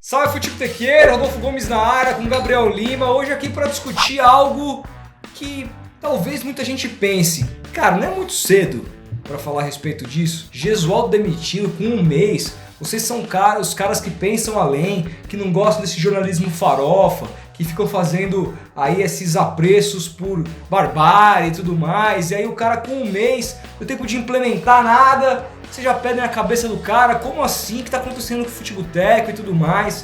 Salve Futebotequeiro, Rodolfo Gomes na área com Gabriel Lima, hoje aqui para discutir algo que talvez muita gente pense. Cara, não é muito cedo para falar a respeito disso. Gesualdo demitido com um mês. Vocês são os caras que pensam além, que não gostam desse jornalismo farofa, que ficam fazendo aí esses apreços por barbárie e tudo mais. E aí o cara com um mês, não tem tempo de implementar nada, você já pede na cabeça do cara, como assim, que tá acontecendo com o Futeboteco e tudo mais.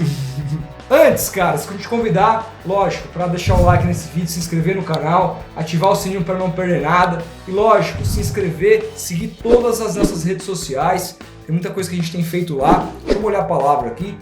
Antes, cara, se eu te convidar, lógico, para deixar o like nesse vídeo, se inscrever no canal, ativar o sininho para não perder nada. E lógico, se inscrever, seguir todas as nossas redes sociais. Tem muita coisa que a gente tem feito lá. Deixa eu olhar a palavra aqui.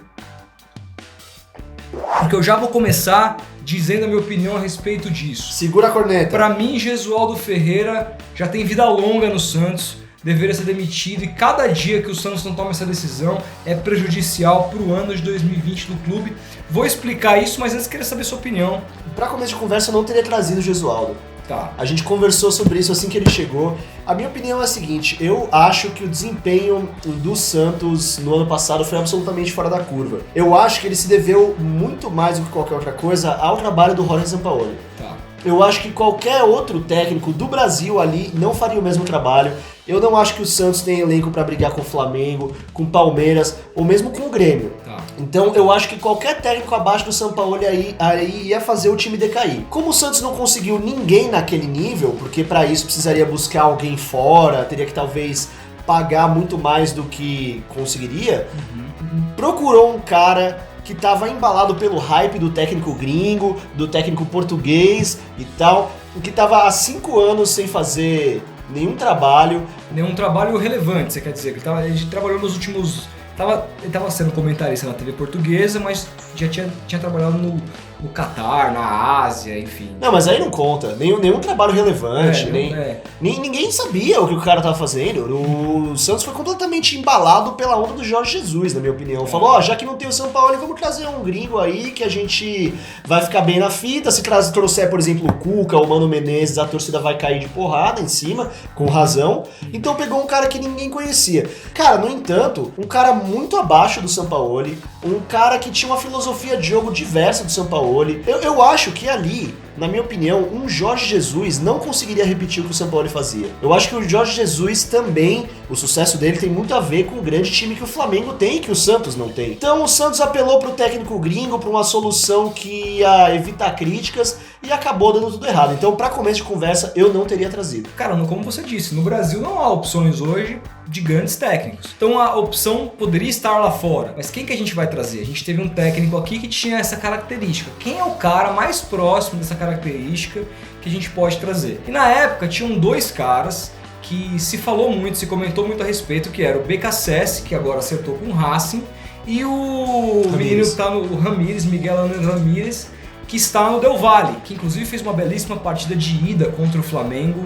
Porque eu já vou começar dizendo a minha opinião a respeito disso. Segura a corneta. Para mim, Gesualdo Ferreira já tem vida longa no Santos, deveria ser demitido, e cada dia que o Santos não toma essa decisão é prejudicial para o ano de 2020 do clube. Vou explicar isso, mas antes queria saber sua opinião. Para começo de conversa, eu não teria trazido o Gesualdo. Tá. A gente conversou sobre isso assim que ele chegou. A minha opinião é a seguinte: eu acho que o desempenho do Santos no ano passado foi absolutamente fora da curva. Eu acho que ele se deveu muito mais do que qualquer outra coisa ao trabalho do Jorge Sampaoli. Tá. Eu acho que qualquer outro técnico do Brasil ali não faria o mesmo trabalho. Eu não acho que o Santos tem elenco para brigar com o Flamengo, com o Palmeiras ou mesmo com o Grêmio. Tá. Então eu acho que qualquer técnico abaixo do Sampaoli aí ia fazer o time decair. Como o Santos não conseguiu ninguém naquele nível, porque para isso precisaria buscar alguém fora, teria que talvez pagar muito mais do que conseguiria, procurou um cara que estava embalado pelo hype do técnico gringo, do técnico português e tal, que estava há 5 anos sem fazer nenhum trabalho. Nenhum trabalho relevante, você quer dizer? Ele trabalhou nos últimos... Ele estava sendo comentarista na TV portuguesa, mas já tinha trabalhado no Catar, na Ásia, enfim. Não, mas aí não conta. Nenhum trabalho relevante. Ninguém sabia o que o cara estava fazendo. O Santos foi completamente embalado pela onda do Jorge Jesus, na minha opinião. Falou, já que não tem o Sampaoli, vamos trazer um gringo aí que a gente vai ficar bem na fita. Se trouxer, por exemplo, o Cuca ou o Mano Menezes, a torcida vai cair de porrada em cima, com razão. Então pegou um cara que ninguém conhecia. Cara, no entanto, um cara muito abaixo do Sampaoli, um cara que tinha uma filosofia de jogo diversa do Sampaoli. Eu acho que ali, na minha opinião, um Jorge Jesus não conseguiria repetir o que o Sampaoli fazia. Eu acho que o Jorge Jesus também, o sucesso dele tem muito a ver com o grande time que o Flamengo tem e que o Santos não tem. Então o Santos apelou pro técnico gringo, pra uma solução que ia evitar críticas e acabou dando tudo errado. Então, pra começo de conversa, eu não teria trazido. Cara, como você disse, no Brasil não há opções hoje de grandes técnicos. Então a opção poderia estar lá fora. Mas quem que a gente vai trazer? A gente teve um técnico aqui que tinha essa característica. Quem é o cara mais próximo dessa característica que a gente pode trazer? E na época tinham 2 caras que se falou muito, se comentou muito a respeito, que era o BKSS, que agora acertou com o Racing, e o menino que está no Ramírez, Miguel Ángel Ramírez, que está no Del Valle, que inclusive fez uma belíssima partida de ida contra o Flamengo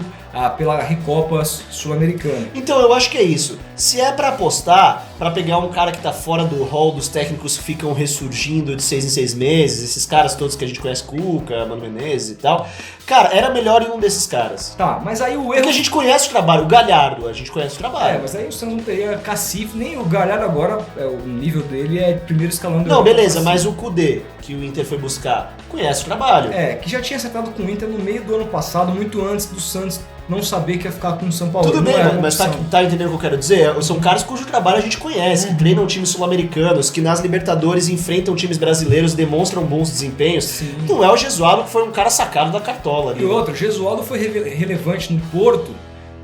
pela Recopa Sul-Americana. Então eu acho que é isso. Se é pra apostar, pra pegar um cara que tá fora do hall dos técnicos que ficam ressurgindo de 6 em 6 meses, esses caras todos que a gente conhece, Cuca, Mano Menezes e tal, cara, era melhor em um desses caras. Tá, mas aí o erro... Porque a gente conhece o trabalho, o Galhardo, a gente conhece o trabalho. Mas aí o Santos não teria cacife, nem o Galhardo agora, o nível dele é primeiro escalão do... Não, beleza, mas o Kudê, que o Inter foi buscar, conhece o trabalho. Que já tinha acertado com o Inter no meio do ano passado, muito antes do Santos não saber que ia ficar com o Sampaoli. Tudo bem, mas tá entendendo o que eu quero dizer? São caras cujo trabalho a gente conhece, que treinam times sul-americanos, que nas Libertadores enfrentam times brasileiros e demonstram bons desempenhos. Sim. Não é o Gesualdo que foi um cara sacado da cartola ali. E outro, o Gesualdo foi relevante no Porto,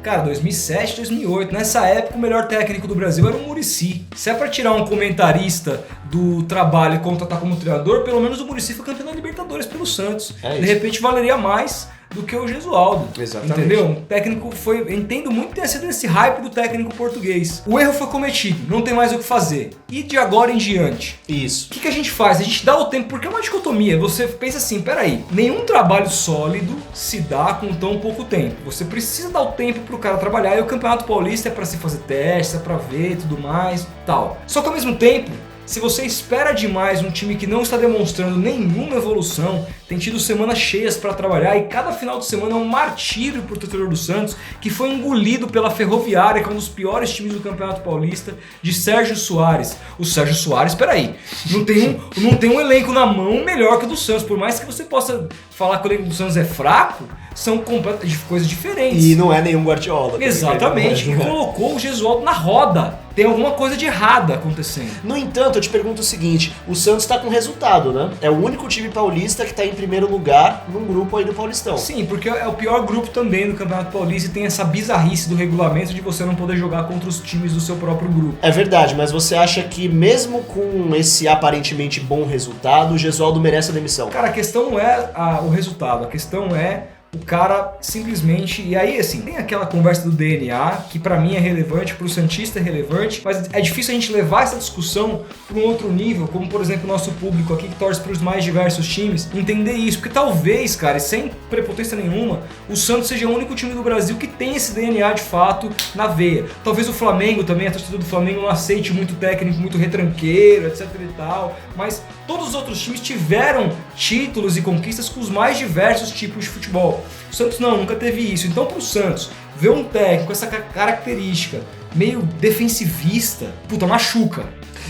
cara, 2007, 2008. Nessa época, o melhor técnico do Brasil era o Muricy. Se é pra tirar um comentarista do trabalho e contratar como treinador, pelo menos o Muricy foi campeão da Libertadores pelo Santos. De repente, valeria mais do que o Gesualdo. Exatamente. Entendeu? Um técnico entendo muito que tenha sido esse hype do técnico português. O erro foi cometido, não tem mais o que fazer. E de agora em diante? Isso. O que a gente faz? A gente dá o tempo, porque é uma dicotomia. Você pensa assim, peraí, nenhum trabalho sólido se dá com tão pouco tempo. Você precisa dar o tempo pro cara trabalhar, e o Campeonato Paulista é pra se fazer testes, é pra ver e tudo mais, tal. Só que ao mesmo tempo, Se você espera demais um time que não está demonstrando nenhuma evolução, tem tido semanas cheias para trabalhar e cada final de semana é um martírio para o torcedor do Santos, que foi engolido pela Ferroviária, que é um dos piores times do Campeonato Paulista, de Sérgio Soares. O Sérgio Soares, peraí, não tem um elenco na mão melhor que o do Santos, por mais que você possa falar que o elenco do Santos é fraco, são completamente coisas diferentes. E não é nenhum Guardiola. Exatamente, que colocou o Gesualdo na roda. Tem alguma coisa de errada acontecendo. No entanto, eu te pergunto o seguinte, o Santos tá com resultado, né? É o único time paulista que tá em primeiro lugar num grupo aí do Paulistão. Sim, porque é o pior grupo também do Campeonato Paulista e tem essa bizarrice do regulamento de você não poder jogar contra os times do seu próprio grupo. É verdade, mas você acha que mesmo com esse aparentemente bom resultado, o Gesualdo merece a demissão? Cara, a questão não é o resultado, a questão é o cara simplesmente... E aí, assim, tem aquela conversa do DNA, que pra mim é relevante, pro Santista é relevante, mas é difícil a gente levar essa discussão pra um outro nível, como, por exemplo, o nosso público aqui, que torce pros mais diversos times, entender isso. Porque talvez, cara, sem prepotência nenhuma, o Santos seja o único time do Brasil que tem esse DNA, de fato, na veia. Talvez o Flamengo também, a torcida do Flamengo não aceite muito técnico, muito retranqueiro, etc e tal, mas todos os outros times tiveram títulos e conquistas com os mais diversos tipos de futebol. O Santos não, nunca teve isso. Então, pro Santos, ver um técnico com essa característica meio defensivista, puta, machuca.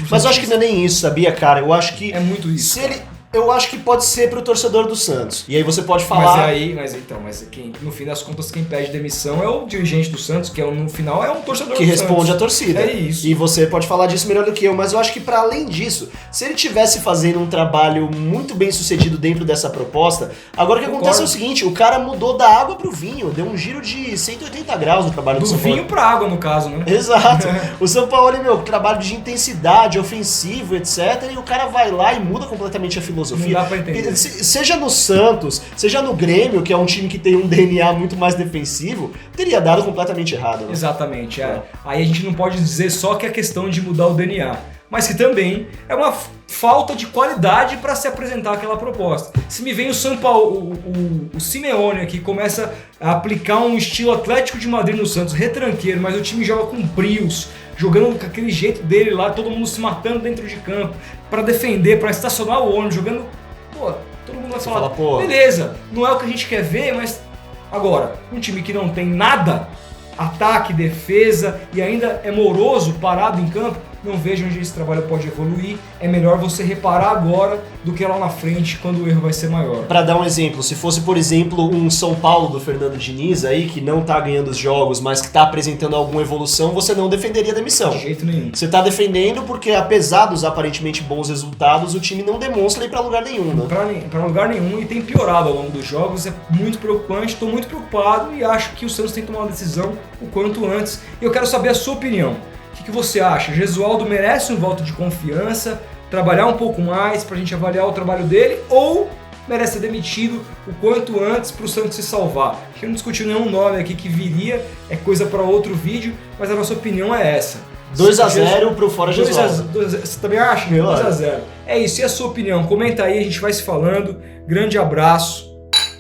Mas eu acho que não é nem isso, sabia, cara? Eu acho que... É muito isso. Eu acho que pode ser pro torcedor do Santos. E aí você pode falar... Mas no fim das contas, quem pede demissão é o dirigente do Santos, que no final é um torcedor que do responde Santos. à torcida. É isso. E você pode falar disso melhor do que eu, mas eu acho que para além disso, se ele tivesse fazendo um trabalho muito bem sucedido dentro dessa proposta, agora o que acontece é o seguinte, o cara mudou da água pro vinho, deu um giro de 180 graus no trabalho do São Paulo. Do vinho pra água, no caso, né? Exato. O São Paulo, trabalho de intensidade, ofensivo, etc. E o cara vai lá e muda completamente a filosofia. Não dá pra entender. Seja no Santos, seja no Grêmio, que é um time que tem um DNA muito mais defensivo, teria dado completamente errado. Né? Exatamente. Aí a gente não pode dizer só que é questão de mudar o DNA, mas que também é uma falta de qualidade para se apresentar aquela proposta. Se me vem o São Paulo, o Simeone aqui, começa a aplicar um estilo Atlético de Madrid no Santos, retranqueiro, mas o time joga com brios, jogando com aquele jeito dele lá, todo mundo se matando dentro de campo, para defender, para estacionar o ônibus, jogando... Pô, todo mundo vai falar, beleza, não é o que a gente quer ver, mas agora, um time que não tem nada, ataque, defesa e ainda é moroso, parado em campo, não vejo onde esse trabalho pode evoluir. É melhor você reparar agora do que lá na frente, quando o erro vai ser maior. Para dar um exemplo, se fosse, por exemplo, um São Paulo do Fernando Diniz aí, que não tá ganhando os jogos, mas que tá apresentando alguma evolução, você não defenderia a demissão. De jeito nenhum. Você tá defendendo porque, apesar dos aparentemente bons resultados, o time não demonstra ir pra lugar nenhum, né? Pra lugar nenhum, e tem piorado ao longo dos jogos, é muito preocupante, tô muito preocupado e acho que o Santos tem que tomar uma decisão o quanto antes. E eu quero saber a sua opinião. O que você acha? Gesualdo merece um voto de confiança, trabalhar um pouco mais pra gente avaliar o trabalho dele, ou merece ser demitido o quanto antes pro Santos se salvar? Acho que eu não discuti nenhum nome aqui que viria, é coisa pra outro vídeo, mas a nossa opinião é essa. 2-0 pro Fora Gesualdo. Você também acha? 2-0. É isso, e a sua opinião? Comenta aí, a gente vai se falando. Grande abraço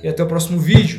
e até o próximo vídeo.